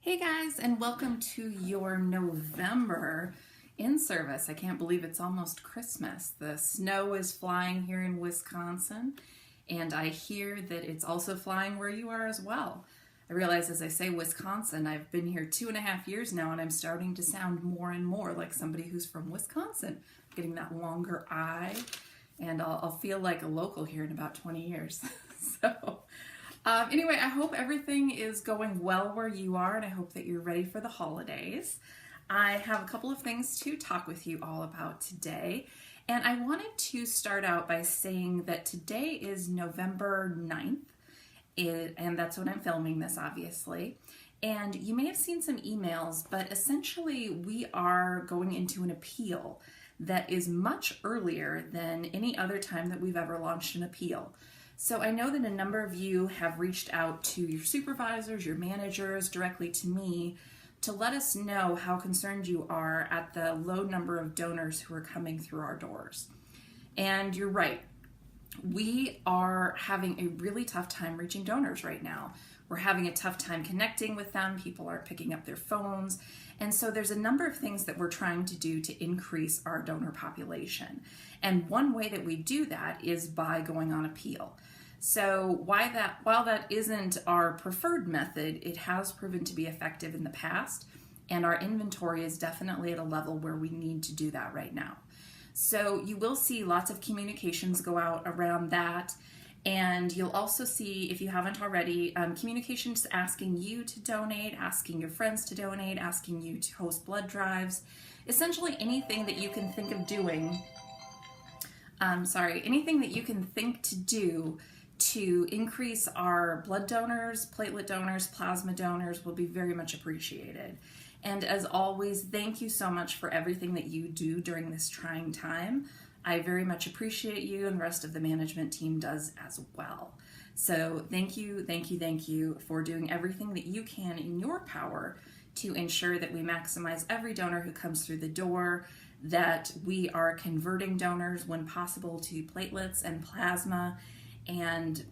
Hey guys, and welcome to your November in-service. I can't believe it's almost Christmas. The snow is flying here in Wisconsin, and I hear that it's also flying where you are as well. I realize as I say Wisconsin, I've been here 2.5 years now, and I'm starting to sound more and more like somebody who's from Wisconsin, getting that longer I, and I'll feel like a local here in about 20 years. Anyway, I hope everything is going well where you are, and I hope that you're ready for the holidays. I have a couple of things to talk with you all about today, and I wanted to start out by saying that today is November 9th, and that's when I'm filming this, obviously. And you may have seen some emails, but essentially we are going into an appeal that is much earlier than any other time that we've ever launched an appeal. So I know that a number of you have reached out to your supervisors, your managers, directly to me to let us know how concerned you are at the low number of donors who are coming through our doors. And you're right. We are having a really tough time reaching donors right now. We're having a tough time connecting with them. People aren't picking up their phones. And so there's a number of things that we're trying to do to increase our donor population. And one way that we do that is by going on appeal. So while that isn't our preferred method, it has proven to be effective in the past, and our inventory is definitely at a level where we need to do that right now. So you will see lots of communications go out around that. And you'll also see, if you haven't already, communications asking you to donate, asking your friends to donate, asking you to host blood drives, essentially anything that you can think of doing, anything that you can think to do to increase our blood donors, platelet donors, plasma donors will be very much appreciated. And as always, thank you so much for everything that you do during this trying time. I very much appreciate you, and the rest of the management team does as well. So thank you for doing everything that you can in your power to ensure that we maximize every donor who comes through the door, that we are converting donors when possible to platelets and plasma, and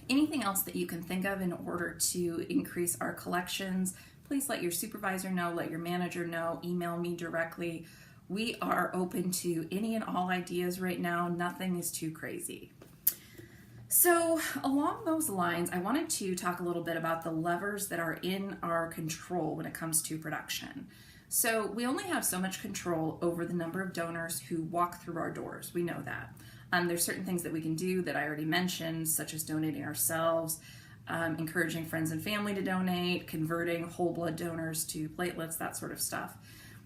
anything else that you can think of in order to increase our collections. Please let your supervisor know, let your manager know, email me directly. We are open to any and all ideas right now. Nothing is too crazy. So along those lines, I wanted to talk a little bit about the levers that are in our control when it comes to production. So we only have so much control over the number of donors who walk through our doors. We know that. There's certain things that we can do that I already mentioned, such as donating ourselves, encouraging friends and family to donate, converting whole blood donors to platelets, that sort of stuff.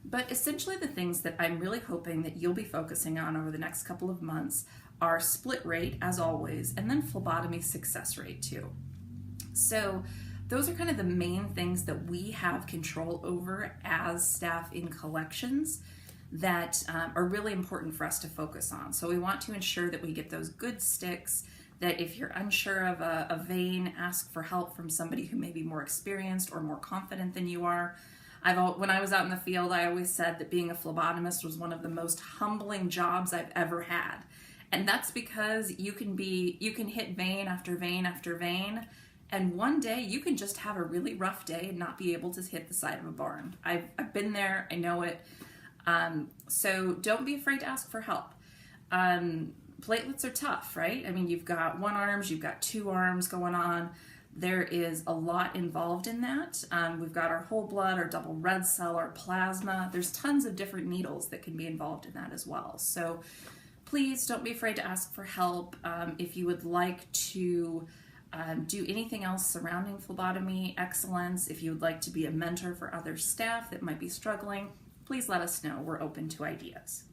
But essentially the things that I'm really hoping that you'll be focusing on over the next couple of months are split rate, as always, and then phlebotomy success rate too. So those are kind of the main things that we have control over as staff in collections that are really important for us to focus on. So we want to ensure that we get those good sticks, that if you're unsure of a vein, ask for help from somebody who may be more experienced or more confident than you are. When I was out in the field, I always said that being a phlebotomist was one of the most humbling jobs I've ever had. And that's because you can hit vein after vein after vein, and one day you can just have a really rough day and not be able to hit the side of a barn. I've been there, I know it. So don't be afraid to ask for help. Platelets are tough, right? I mean, you've got one arms, you've got two arms going on. There is a lot involved in that. We've got our whole blood, our double red cell, our plasma. There's tons of different needles that can be involved in that as well. So please don't be afraid to ask for help. If you would like to do anything else surrounding phlebotomy excellence, if you would like to be a mentor for other staff that might be struggling, please let us know. We're open to ideas.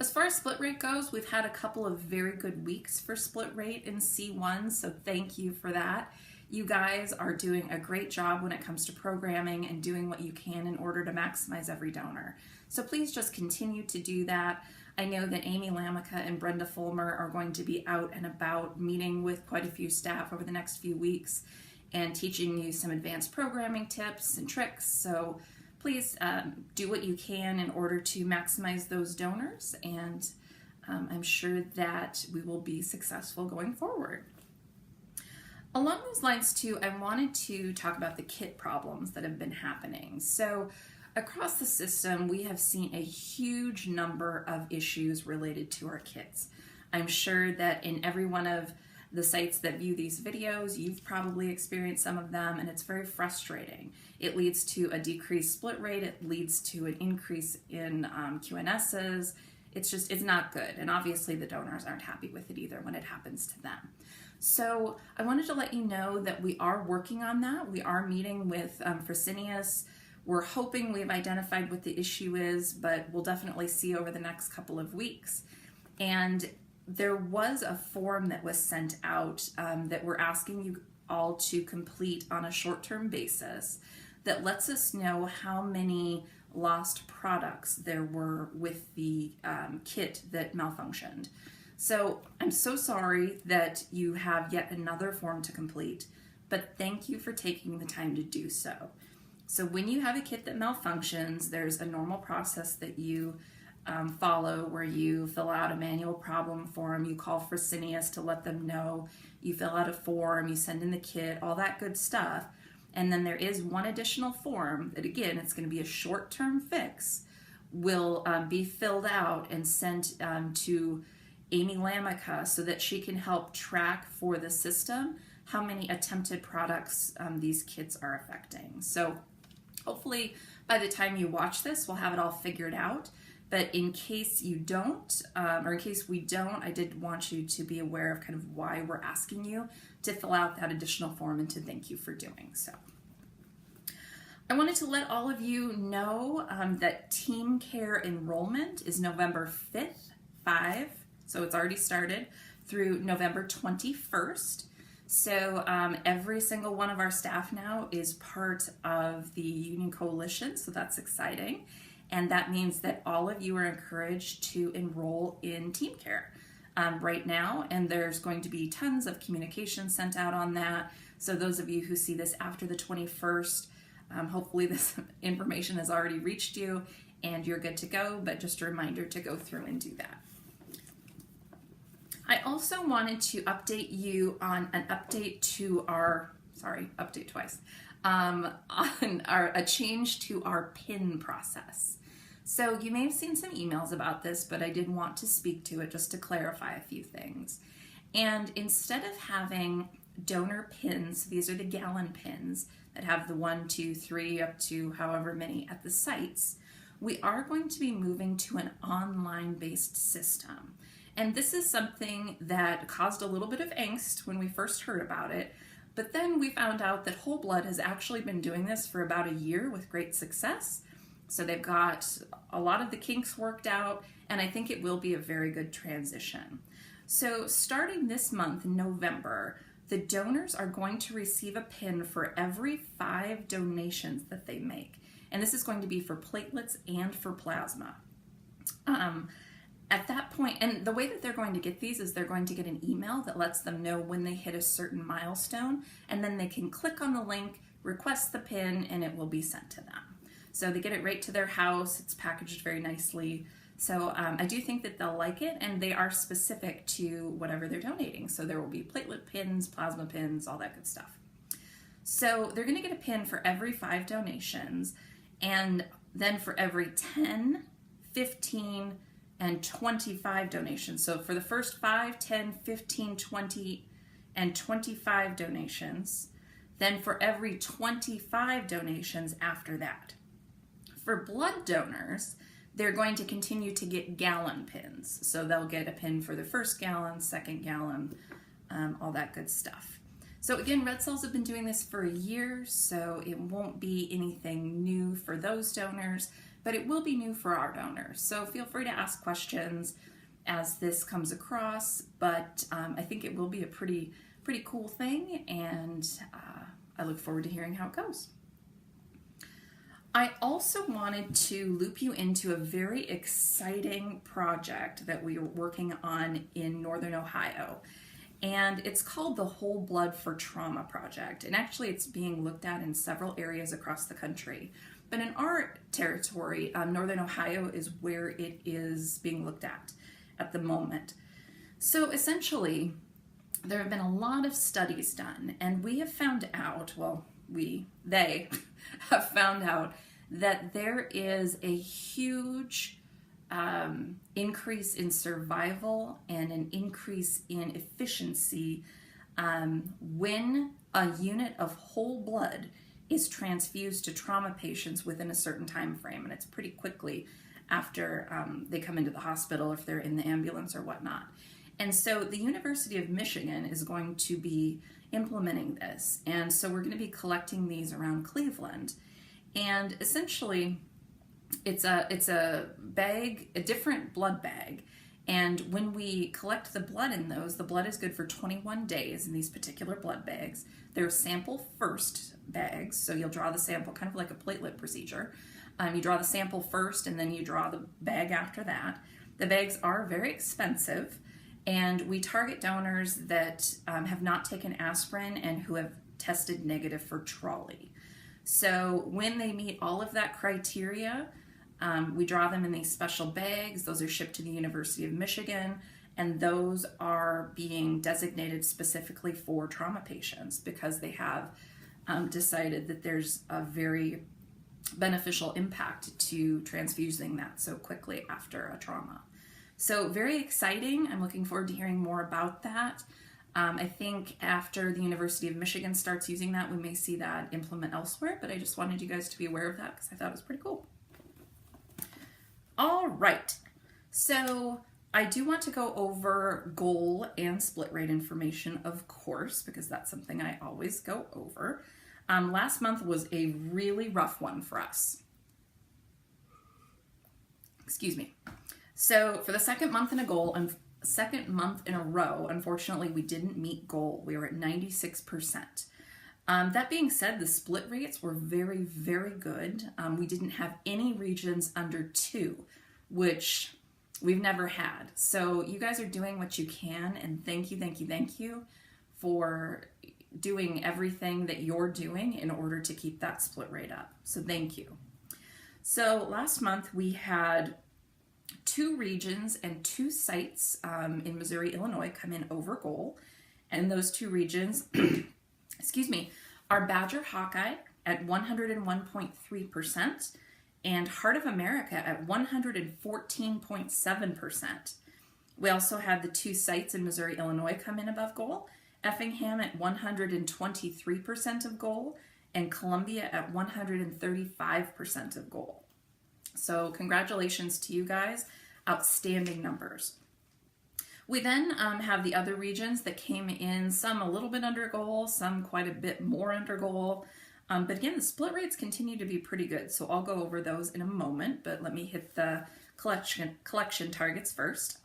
As far as split rate goes, we've had a couple of very good weeks for split rate in C1, so thank you for that. You guys are doing a great job when it comes to programming and doing what you can in order to maximize every donor. So please just continue to do that. I know that Amy Lamica and Brenda Fulmer are going to be out and about meeting with quite a few staff over the next few weeks and teaching you some advanced programming tips and tricks. So please do what you can in order to maximize those donors, and I'm sure that we will be successful going forward. Along those lines too, I wanted to talk about the kit problems that have been happening. So across the system, we have seen a huge number of issues related to our kits. I'm sure that in every one of the sites that view these videos, you've probably experienced some of them, and it's very frustrating. It leads to a decreased split rate, it leads to an increase in QNSs. It's not good, and obviously the donors aren't happy with it either when it happens to them. So I wanted to let you know that we are working on that. We are meeting with Fresenius. We're hoping we've identified what the issue is, but we'll definitely see over the next couple of weeks. And there was a form that was sent out that we're asking you all to complete on a short-term basis that lets us know how many lost products there were with the kit that malfunctioned. So I'm so sorry that you have yet another form to complete, but thank you for taking the time to do so. So when you have a kit that malfunctions, there's a normal process that you follow where you fill out a manual problem form, you call Fresenius to let them know, you fill out a form, you send in the kit, all that good stuff. And then there is one additional form that, again, it's going to be a short-term fix, will be filled out and sent to Amy Lamica so that she can help track for the system how many attempted products these kits are affecting. So hopefully by the time you watch this, we'll have it all figured out. But in case you don't, or in case we don't, I did want you to be aware of kind of why we're asking you to fill out that additional form and to thank you for doing so. I wanted to let all of you know that TeamCare enrollment is November 5th, so it's already started, through November 21st. So every single one of our staff now is part of the Union Coalition, so that's exciting. And that means that all of you are encouraged to enroll in TeamCare right now, and there's going to be tons of communication sent out on that. So those of you who see this after the 21st, hopefully this information has already reached you and you're good to go, but just a reminder to go through and do that. I also wanted to update you on an update to our, update twice, on a change to our PIN process. So you may have seen some emails about this, but I did want to speak to it just to clarify a few things. And instead of having donor pins, these are the gallon pins that have the 1, 2, 3, up to however many at the sites, we are going to be moving to an online-based system. And this is something that caused a little bit of angst when we first heard about it, but then we found out that Whole Blood has actually been doing this for about a year with great success. So they've got a lot of the kinks worked out, and I think it will be a very good transition. So starting this month, in November, the donors are going to receive a pin for every 5 donations that they make. And this is going to be for platelets and for plasma. At that point, and the way that they're going to get these is they're going to get an email that lets them know when they hit a certain milestone, and then they can click on the link, request the pin, and it will be sent to them. So they get it right to their house. It's packaged very nicely. So I do think that they'll like it, and they are specific to whatever they're donating. So there will be platelet pins, plasma pins, all that good stuff. So they're going to get a pin for every 5 donations, and then for every 10, 15, and 25 donations. So for the first 5, 10, 15, 20, and 25 donations, then for every 25 donations after that. For blood donors, they're going to continue to get gallon pins. So they'll get a pin for the first gallon, second gallon, all that good stuff. So again, Red Cells have been doing this for a year, so it won't be anything new for those donors, but it will be new for our donors. So feel free to ask questions as this comes across, but I think it will be a pretty cool thing, and I look forward to hearing how it goes. I also wanted to loop you into a very exciting project that we are working on in Northern Ohio. And it's called the Whole Blood for Trauma Project. And actually it's being looked at in several areas across the country. But in our territory, Northern Ohio is where it is being looked at the moment. So essentially, there have been a lot of studies done, and we have found out, they have found out that there is a huge increase in survival and an increase in efficiency when a unit of whole blood is transfused to trauma patients within a certain time frame, and it's pretty quickly after they come into the hospital, if they're in the ambulance or whatnot. And so the University of Michigan is going to be implementing this, and so we're going to be collecting these around Cleveland. And essentially, it's a bag, a different blood bag. And when we collect the blood in those, the blood is good for 21 days in these particular blood bags. They're sample first bags, so you'll draw the sample kind of like a platelet procedure. You draw the sample first, and then you draw the bag after that. The bags are very expensive, and we target donors that have not taken aspirin and who have tested negative for Trolley. So when they meet all of that criteria, we draw them in these special bags. Those are shipped to the University of Michigan, and those are being designated specifically for trauma patients because they have decided that there's a very beneficial impact to transfusing that so quickly after a trauma. So very exciting. I'm looking forward to hearing more about that. I think after the University of Michigan starts using that, we may see that implement elsewhere, but I just wanted you guys to be aware of that because I thought it was pretty cool. All right, so I do want to go over goal and split rate information, of course, because that's something I always go over. Last month was a really rough one for us. Excuse me. So for the second month in a row, unfortunately, we didn't meet goal. We were at 96%. That being said, the split rates were very, very good. We didn't have any regions under 2, which we've never had. So you guys are doing what you can, and thank you for doing everything that you're doing in order to keep that split rate up. So thank you. So last month we had 2 regions and 2 sites in Missouri, Illinois come in over goal. And those 2 regions, are Badger Hawkeye at 101.3% and Heart of America at 114.7%. We also had the 2 sites in Missouri, Illinois come in above goal. Effingham at 123% of goal and Columbia at 135% of goal. So congratulations to you guys. Outstanding numbers. We then have the other regions that came in, some a little bit under goal, some quite a bit more under goal. But again, the split rates continue to be pretty good. So I'll go over those in a moment, but let me hit the collection targets first.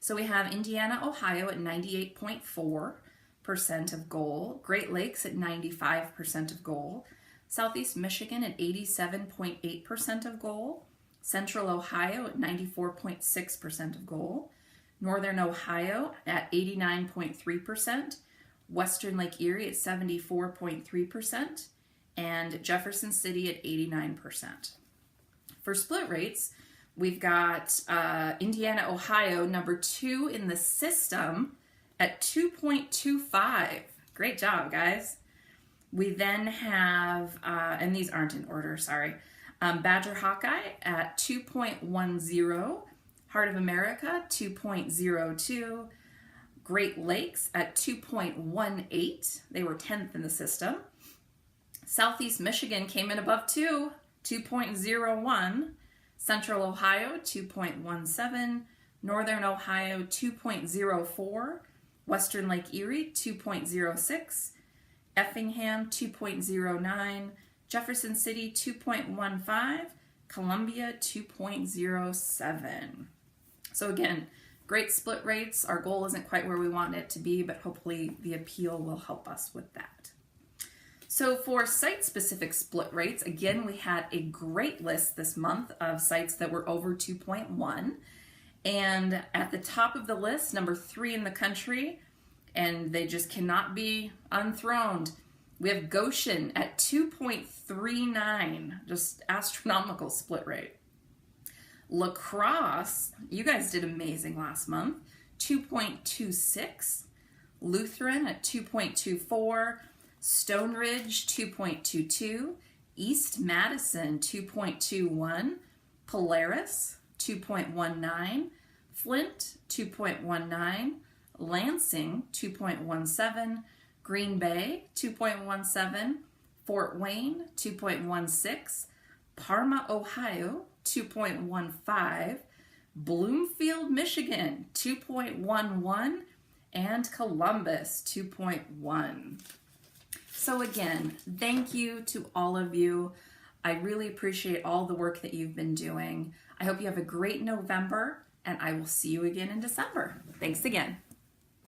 So we have Indiana, Ohio at 98.4% of goal, Great Lakes at 95% of goal, Southeast Michigan at 87.8% of goal, Central Ohio at 94.6% of goal, Northern Ohio at 89.3%, Western Lake Erie at 74.3%, and Jefferson City at 89%. For split rates, we've got Indiana, Ohio, number 2 in the system at 2.25. Great job, guys. We then have, and these aren't in order, sorry, Badger Hawkeye at 2.10, Heart of America 2.02, Great Lakes at 2.18. They were 10th in the system. Southeast Michigan came in above 2, 2.01. Central Ohio 2.17, Northern Ohio 2.04, Western Lake Erie 2.06, Effingham 2.09, Jefferson City 2.15, Columbia 2.07. So again, great split rates. Our goal isn't quite where we want it to be, but hopefully the appeal will help us with that. So for site-specific split rates, again, we had a great list this month of sites that were over 2.1. And at the top of the list, number 3 in the country, and they just cannot be unthroned, we have Goshen at 2.39, just astronomical split rate. La Crosse, you guys did amazing last month, 2.26. Lutheran at 2.24, Stone Ridge 2.22, East Madison 2.21, Polaris 2.19, Flint 2.19, Lansing 2.17, Green Bay 2.17, Fort Wayne 2.16, Parma, Ohio 2.15, Bloomfield, Michigan 2.11, and Columbus 2.1. So again, thank you to all of you. I really appreciate all the work that you've been doing. I hope you have a great November, and I will see you again in December. Thanks again.